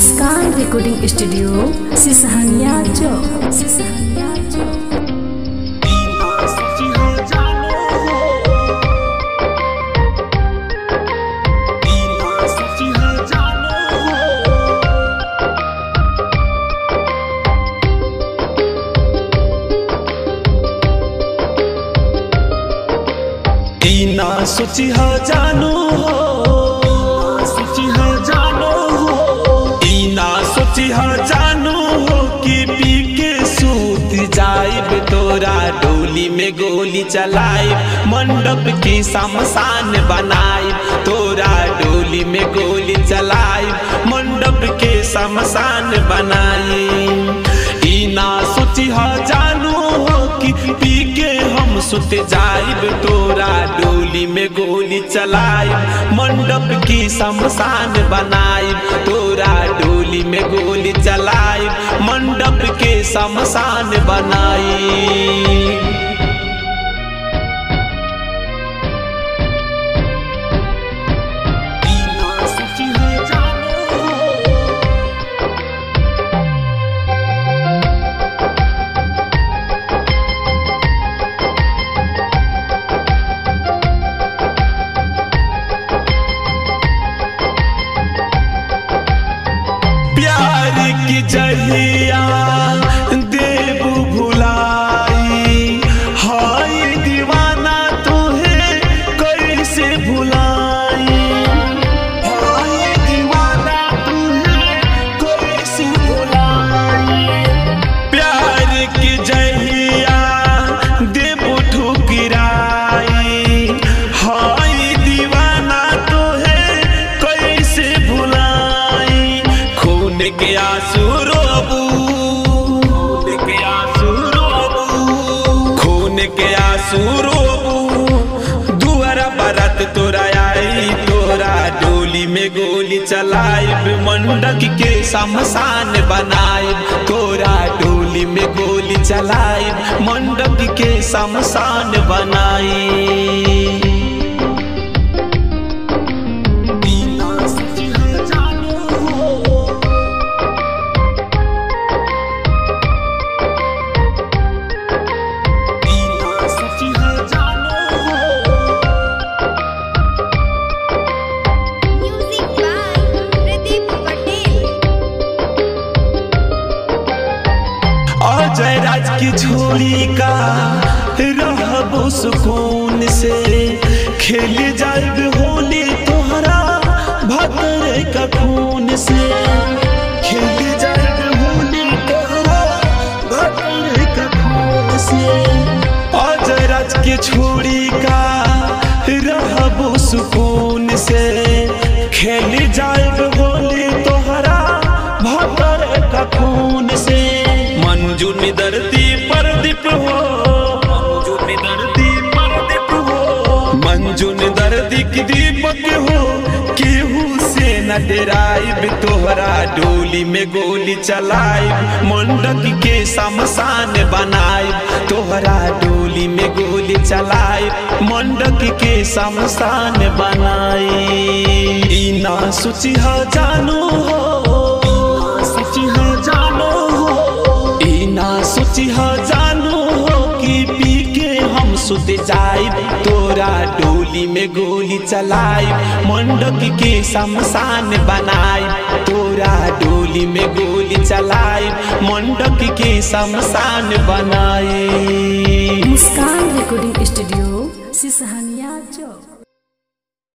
मुस्कान recording studio सिसहनिया चौक। ना सोची हा जानू हो, सोची हा जानू हो, ना सोची हा जानू हो कि पी के सूत जाइब तोरा डोली में गोली चलाइब, मंडप की शमशान बनाइब तोरा डोली में गोली चलाइब, मंडप के शमशान बनाइब। ना सोची हा जानू हो कि पी के हम सुत जाइब तोरा डोली में गोली चलाइब, मंडप की शमशान बनाइब तोरा डोली में गोली चलाइब, मंडप के शमशान बनाइब। प्यार की जहिया देबू भुलाई, हाय दीवाना तुहे कैसे भुलाई, हाय दीवाना तुहे कैसे भुलाई। प्यार की जहिया देबू ठुकराई, हाय दीवाना तुहे कैसे भुलाई। खून के आंसू रोबू, खून के आंसू रोबू, खून के आंसू रोबू, दुआरा बारात तोरा आई तोरा डोली में गोली चलाइब, मंडप के शमशान बनाइब तोरा डोली में गोली चलाइब, मंडप के शमशान बनाइब। अजय राज की झोली का रहबो सुकून से, खेल जाइब होली तोहरा भतरे का खून से, खेल जाइब होली तोहरा भतरे का खून से। अजय राज की झोली का रहबो सुकून से, खेल जाइब होली तोहरा भतरे का खून से। मंजू निदर्दी परदीप हो, मंजू निदर्दी परदीप हो, मंजू निदर्दी की दीपक हो, केहू से न डराइब तोहरा डोली में गोली चलाइब, मंडप के शमशान बनाइब तोहरा डोली में गोली चलाइब, मंडप के शमशान बनाइब। ना सोची हा जानू हो, सोची हा जानू हो, ना सोची हा जानू हो कि पी के हम सुत जाइब तोरा डोली में गोली चलाइब, मंडप के शमशान बनाइब तोरा डोली में गोली चलाइब, मंडप के शमशान बनाइब। मुस्कान रिकॉर्डिंग स्टूडियो सिसहनिया चौक।